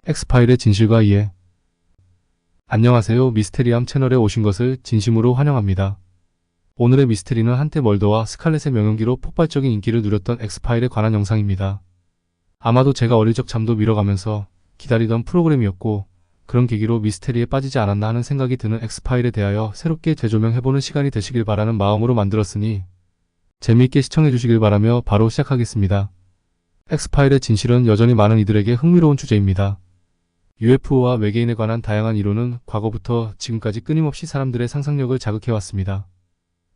엑스파일의 진실과 이해. 안녕하세요. 미스테리함 채널에 오신 것을 진심으로 환영합니다. 오늘의 미스테리는 한때 멀더와 스칼렛의 명연기로 폭발적인 인기를 누렸던 엑스파일에 관한 영상입니다. 아마도 제가 어릴 적 잠도 밀어가면서 기다리던 프로그램이었고 그런 계기로 미스테리에 빠지지 않았나 하는 생각이 드는 엑스파일에 대하여 새롭게 재조명해보는 시간이 되시길 바라는 마음으로 만들었으니 재미있게 시청해주시길 바라며 바로 시작하겠습니다. 엑스파일의 진실은 여전히 많은 이들에게 흥미로운 주제입니다. UFO와 외계인에 관한 다양한 이론은 과거부터 지금까지 끊임없이 사람들의 상상력을 자극해왔습니다.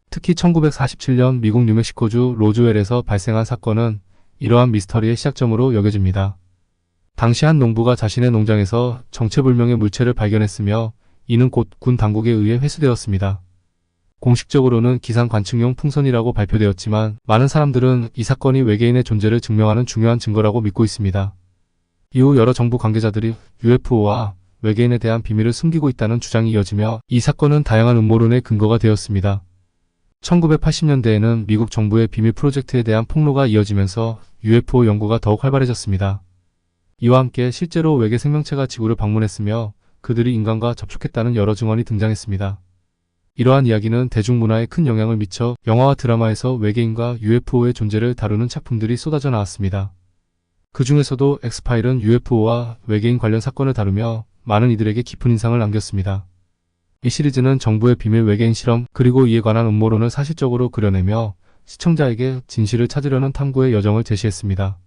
특히 1947년 미국 뉴멕시코주 로즈웰에서 발생한 사건은 이러한 미스터리의 시작점으로 여겨집니다. 당시 한 농부가 자신의 농장에서 정체불명의 물체를 발견했으며 이는 곧 군 당국에 의해 회수되었습니다. 공식적으로는 기상 관측용 풍선이라고 발표되었지만 많은 사람들은 이 사건이 외계인의 존재를 증명하는 중요한 증거라고 믿고 있습니다. 이후 여러 정부 관계자들이 UFO와 외계인에 대한 비밀을 숨기고 있다는 주장이 이어지며 이 사건은 다양한 음모론의 근거가 되었습니다. 1980년대에는 미국 정부의 비밀 프로젝트에 대한 폭로가 이어지면서 UFO 연구가 더욱 활발해졌습니다. 이와 함께 실제로 외계 생명체가 지구를 방문했으며 그들이 인간과 접촉했다는 여러 증언이 등장했습니다. 이러한 이야기는 대중문화에 큰 영향을 미쳐 영화와 드라마에서 외계인과 UFO의 존재를 다루는 작품들이 쏟아져 나왔습니다. 그 중에서도 엑스파일은 UFO와 외계인 관련 사건을 다루며 많은 이들에게 깊은 인상을 남겼습니다. 이 시리즈는 정부의 비밀 외계인 실험 그리고 이에 관한 음모론을 사실적으로 그려내며 시청자에게 진실을 찾으려는 탐구의 여정을 제시했습니다.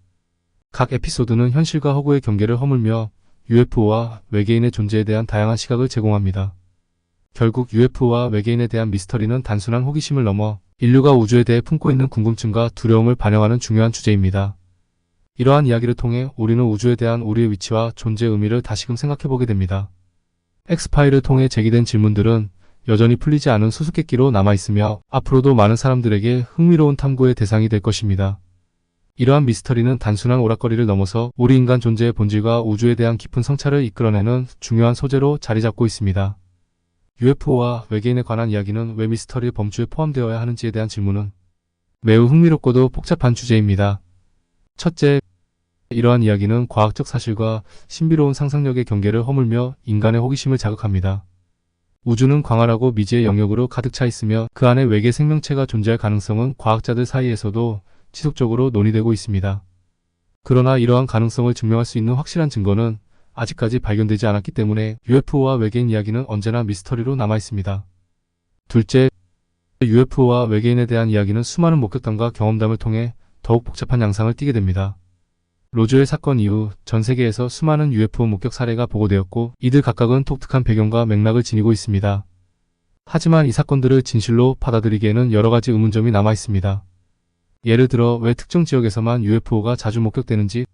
각 에피소드는 현실과 허구의 경계를 허물며 UFO와 외계인의 존재에 대한 다양한 시각을 제공합니다. 결국 UFO와 외계인에 대한 미스터리는 단순한 호기심을 넘어 인류가 우주에 대해 품고 있는 궁금증과 두려움을 반영하는 중요한 주제입니다. 이러한 이야기를 통해 우리는 우주에 대한 우리의 위치와 존재의 의미를 다시금 생각해보게 됩니다. 엑스파일을 통해 제기된 질문들은 여전히 풀리지 않은 수수께끼로 남아있으며 앞으로도 많은 사람들에게 흥미로운 탐구의 대상이 될 것입니다. 이러한 미스터리는 단순한 오락거리를 넘어서 우리 인간 존재의 본질과 우주에 대한 깊은 성찰을 이끌어내는 중요한 소재로 자리 잡고 있습니다. UFO와 외계인에 관한 이야기는 왜 미스터리 범주에 포함되어야 하는지에 대한 질문은 매우 흥미롭고도 복잡한 주제입니다. 첫째, 이러한 이야기는 과학적 사실과 신비로운 상상력의 경계를 허물며 인간의 호기심을 자극합니다. 우주는 광활하고 미지의 영역으로 가득 차 있으며 그 안에 외계 생명체가 존재할 가능성은 과학자들 사이에서도 지속적으로 논의되고 있습니다. 그러나 이러한 가능성을 증명할 수 있는 확실한 증거는 아직까지 발견되지 않았기 때문에 UFO와 외계인 이야기는 언제나 미스터리로 남아있습니다. 둘째, UFO와 외계인에 대한 이야기는 수많은 목격담과 경험담을 통해 더욱 복잡한 양상을 띠게 됩니다. 로즈웰 사건 이후 전 세계에서 수많은 UFO 목격 사례가 보고되었고 이들 각각은 독특한 배경과 맥락을 지니고 있습니다. 하지만 이 사건들을 진실로 받아들이기에는 여러 가지 의문점이 남아 있습니다. 예를 들어 왜 특정 지역에서만 UFO가 자주 목격되는지,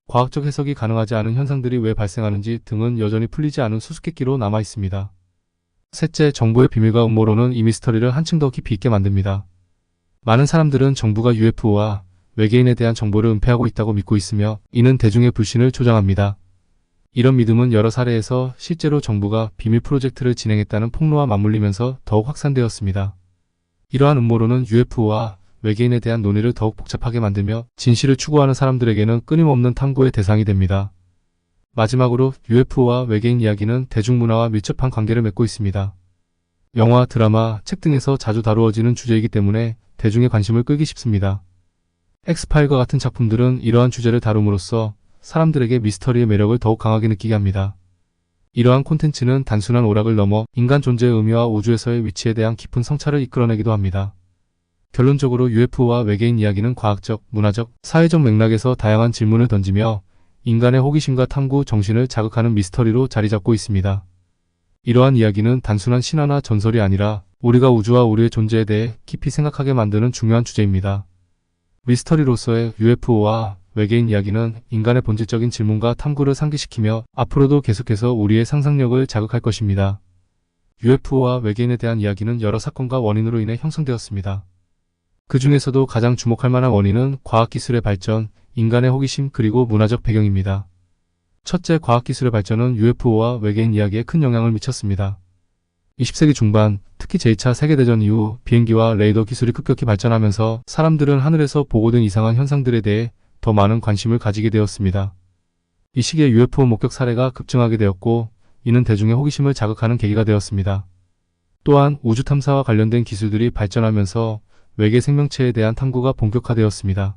과학적 해석이 가능하지 않은 현상들이 왜 발생하는지 등은 여전히 풀리지 않은 수수께끼로 남아 있습니다. 셋째, 정부의 비밀과 음모론은 이 미스터리를 한층 더 깊이 있게 만듭니다. 많은 사람들은 정부가 UFO와 외계인에 대한 정보를 은폐하고 있다고 믿고 있으며 이는 대중의 불신을 조장합니다. 이런 믿음은 여러 사례에서 실제로 정부가 비밀 프로젝트를 진행했다는 폭로와 맞물리면서 더욱 확산되었습니다. 이러한 음모론은 UFO와 외계인에 대한 논의를 더욱 복잡하게 만들며 진실을 추구하는 사람들에게는 끊임없는 탐구의 대상이 됩니다. 마지막으로 UFO와 외계인 이야기는 대중문화와 밀접한 관계를 맺고 있습니다. 영화, 드라마, 책 등에서 자주 다루어지는 주제이기 때문에 대중의 관심을 끌기 쉽습니다. 엑스파일과 같은 작품들은 이러한 주제를 다룸으로써 사람들에게 미스터리의 매력을 더욱 강하게 느끼게 합니다. 이러한 콘텐츠는 단순한 오락을 넘어 인간 존재의 의미와 우주에서의 위치에 대한 깊은 성찰을 이끌어내기도 합니다. 결론적으로 UFO와 외계인 이야기는 과학적, 문화적, 사회적 맥락에서 다양한 질문을 던지며 인간의 호기심과 탐구 정신을 자극하는 미스터리로 자리 잡고 있습니다. 이러한 이야기는 단순한 신화나 전설이 아니라 우리가 우주와 우리의 존재에 대해 깊이 생각하게 만드는 중요한 주제입니다. 미스터리로서의 UFO와 외계인 이야기는 인간의 본질적인 질문과 탐구를 상기시키며 앞으로도 계속해서 우리의 상상력을 자극할 것입니다. UFO와 외계인에 대한 이야기는 여러 사건과 원인으로 인해 형성되었습니다. 그 중에서도 가장 주목할 만한 원인은 과학기술의 발전, 인간의 호기심 그리고 문화적 배경입니다. 첫째, 과학기술의 발전은 UFO와 외계인 이야기에 큰 영향을 미쳤습니다. 20세기 중반, 특히 제2차 세계대전 이후 비행기와 레이더 기술이 급격히 발전하면서 사람들은 하늘에서 보고된 이상한 현상들에 대해 더 많은 관심을 가지게 되었습니다. 이 시기에 UFO 목격 사례가 급증하게 되었고, 이는 대중의 호기심을 자극하는 계기가 되었습니다. 또한 우주 탐사와 관련된 기술들이 발전하면서 외계 생명체에 대한 탐구가 본격화되었습니다.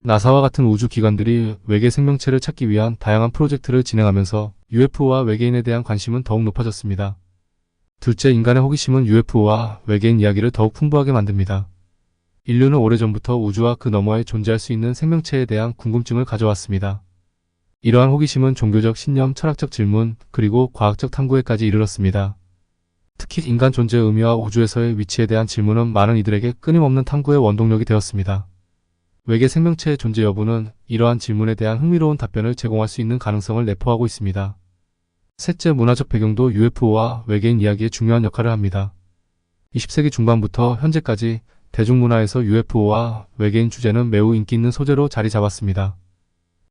나사와 같은 우주 기관들이 외계 생명체를 찾기 위한 다양한 프로젝트를 진행하면서 UFO와 외계인에 대한 관심은 더욱 높아졌습니다. 둘째, 인간의 호기심은 UFO와 외계인 이야기를 더욱 풍부하게 만듭니다. 인류는 오래전부터 우주와 그 너머에 존재할 수 있는 생명체에 대한 궁금증을 가져왔습니다. 이러한 호기심은 종교적 신념, 철학적 질문, 그리고 과학적 탐구에까지 이르렀습니다. 특히 인간 존재의 의미와 우주에서의 위치에 대한 질문은 많은 이들에게 끊임없는 탐구의 원동력이 되었습니다. 외계 생명체의 존재 여부는 이러한 질문에 대한 흥미로운 답변을 제공할 수 있는 가능성을 내포하고 있습니다. 셋째, 문화적 배경도 UFO와 외계인 이야기에 중요한 역할을 합니다. 20세기 중반부터 현재까지 대중문화에서 UFO와 외계인 주제는 매우 인기 있는 소재로 자리 잡았습니다.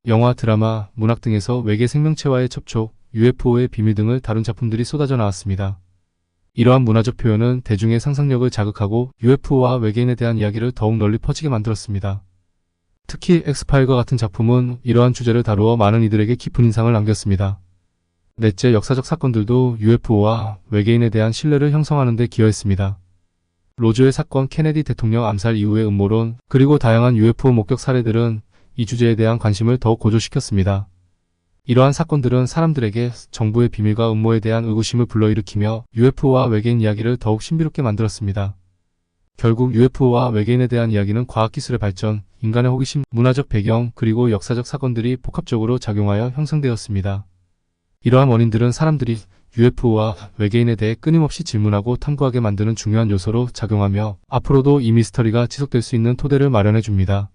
영화, 드라마, 문학 등에서 외계 생명체와의 접촉, UFO의 비밀 등을 다룬 작품들이 쏟아져 나왔습니다. 이러한 문화적 표현은 대중의 상상력을 자극하고 UFO와 외계인에 대한 이야기를 더욱 널리 퍼지게 만들었습니다. 특히 엑스파일과 같은 작품은 이러한 주제를 다루어 많은 이들에게 깊은 인상을 남겼습니다. 넷째, 역사적 사건들도 UFO와 외계인에 대한 신뢰를 형성하는 데 기여했습니다. 로즈웰 사건, 케네디 대통령 암살 이후의 음모론, 그리고 다양한 UFO 목격 사례들은 이 주제에 대한 관심을 더욱 고조시켰습니다. 이러한 사건들은 사람들에게 정부의 비밀과 음모에 대한 의구심을 불러일으키며 UFO와 외계인 이야기를 더욱 신비롭게 만들었습니다. 결국 UFO와 외계인에 대한 이야기는 과학기술의 발전, 인간의 호기심, 문화적 배경, 그리고 역사적 사건들이 복합적으로 작용하여 형성되었습니다. 이러한 원인들은 사람들이 UFO와 외계인에 대해 끊임없이 질문하고 탐구하게 만드는 중요한 요소로 작용하며 앞으로도 이 미스터리가 지속될 수 있는 토대를 마련해 줍니다.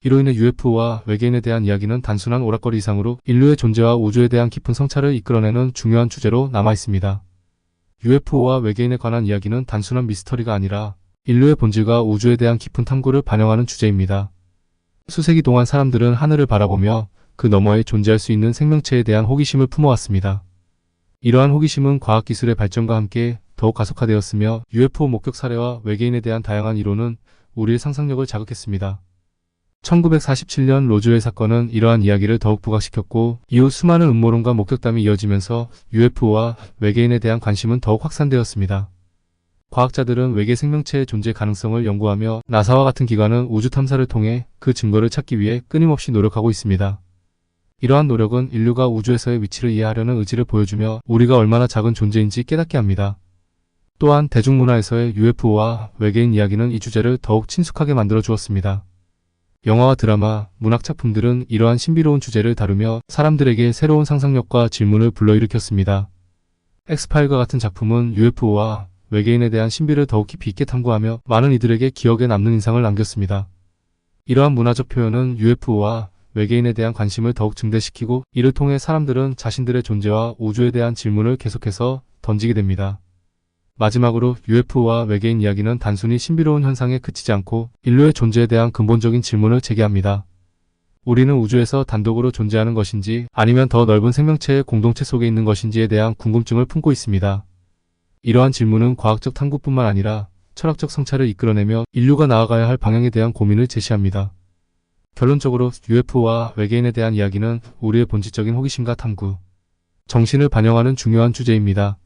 이로 인해 UFO와 외계인에 대한 이야기는 단순한 오락거리 이상으로 인류의 존재와 우주에 대한 깊은 성찰을 이끌어내는 중요한 주제로 남아 있습니다. UFO와 외계인에 관한 이야기는 단순한 미스터리가 아니라 인류의 본질과 우주에 대한 깊은 탐구를 반영하는 주제입니다. 수세기 동안 사람들은 하늘을 바라보며 그 너머에 존재할 수 있는 생명체에 대한 호기심을 품어왔습니다. 이러한 호기심은 과학기술의 발전과 함께 더욱 가속화되었으며 UFO 목격 사례와 외계인에 대한 다양한 이론은 우리의 상상력을 자극했습니다. 1947년 로즈웰 사건은 이러한 이야기를 더욱 부각시켰고 이후 수많은 음모론과 목격담이 이어지면서 UFO와 외계인에 대한 관심은 더욱 확산되었습니다. 과학자들은 외계 생명체의 존재 가능성을 연구하며 나사와 같은 기관은 우주 탐사를 통해 그 증거를 찾기 위해 끊임없이 노력하고 있습니다. 이러한 노력은 인류가 우주에서의 위치를 이해하려는 의지를 보여주며 우리가 얼마나 작은 존재인지 깨닫게 합니다. 또한 대중문화에서의 UFO와 외계인 이야기는 이 주제를 더욱 친숙하게 만들어 주었습니다. 영화와 드라마, 문학 작품들은 이러한 신비로운 주제를 다루며 사람들에게 새로운 상상력과 질문을 불러일으켰습니다. 엑스파일과 같은 작품은 UFO와 외계인에 대한 신비를 더욱 깊이 있게 탐구하며 많은 이들에게 기억에 남는 인상을 남겼습니다. 이러한 문화적 표현은 UFO와 외계인에 대한 관심을 더욱 증대시키고 이를 통해 사람들은 자신들의 존재와 우주에 대한 질문을 계속해서 던지게 됩니다. 마지막으로 UFO와 외계인 이야기는 단순히 신비로운 현상에 그치지 않고 인류의 존재에 대한 근본적인 질문을 제기합니다. 우리는 우주에서 단독으로 존재하는 것인지 아니면 더 넓은 생명체의 공동체 속에 있는 것인지에 대한 궁금증을 품고 있습니다. 이러한 질문은 과학적 탐구뿐만 아니라 철학적 성찰을 이끌어내며 인류가 나아가야 할 방향에 대한 고민을 제시합니다. 결론적으로 UFO와 외계인에 대한 이야기는 우리의 본질적인 호기심과 탐구, 정신을 반영하는 중요한 주제입니다.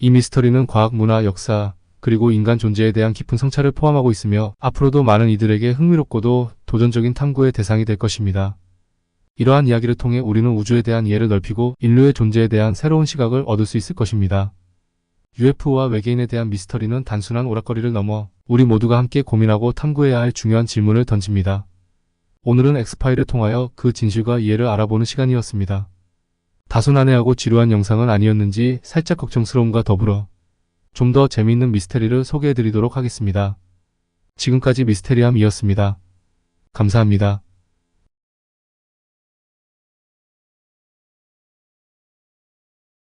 이 미스터리는 과학, 문화, 역사, 그리고 인간 존재에 대한 깊은 성찰을 포함하고 있으며 앞으로도 많은 이들에게 흥미롭고도 도전적인 탐구의 대상이 될 것입니다. 이러한 이야기를 통해 우리는 우주에 대한 이해를 넓히고 인류의 존재에 대한 새로운 시각을 얻을 수 있을 것입니다. UFO와 외계인에 대한 미스터리는 단순한 오락거리를 넘어 우리 모두가 함께 고민하고 탐구해야 할 중요한 질문을 던집니다. 오늘은 엑스파일을 통하여 그 진실과 이해를 알아보는 시간이었습니다. 다소 난해하고 지루한 영상은 아니었는지 살짝 걱정스러움과 더불어 좀 더 재미있는 미스테리를 소개해드리도록 하겠습니다. 지금까지 미스테리함이었습니다. 감사합니다.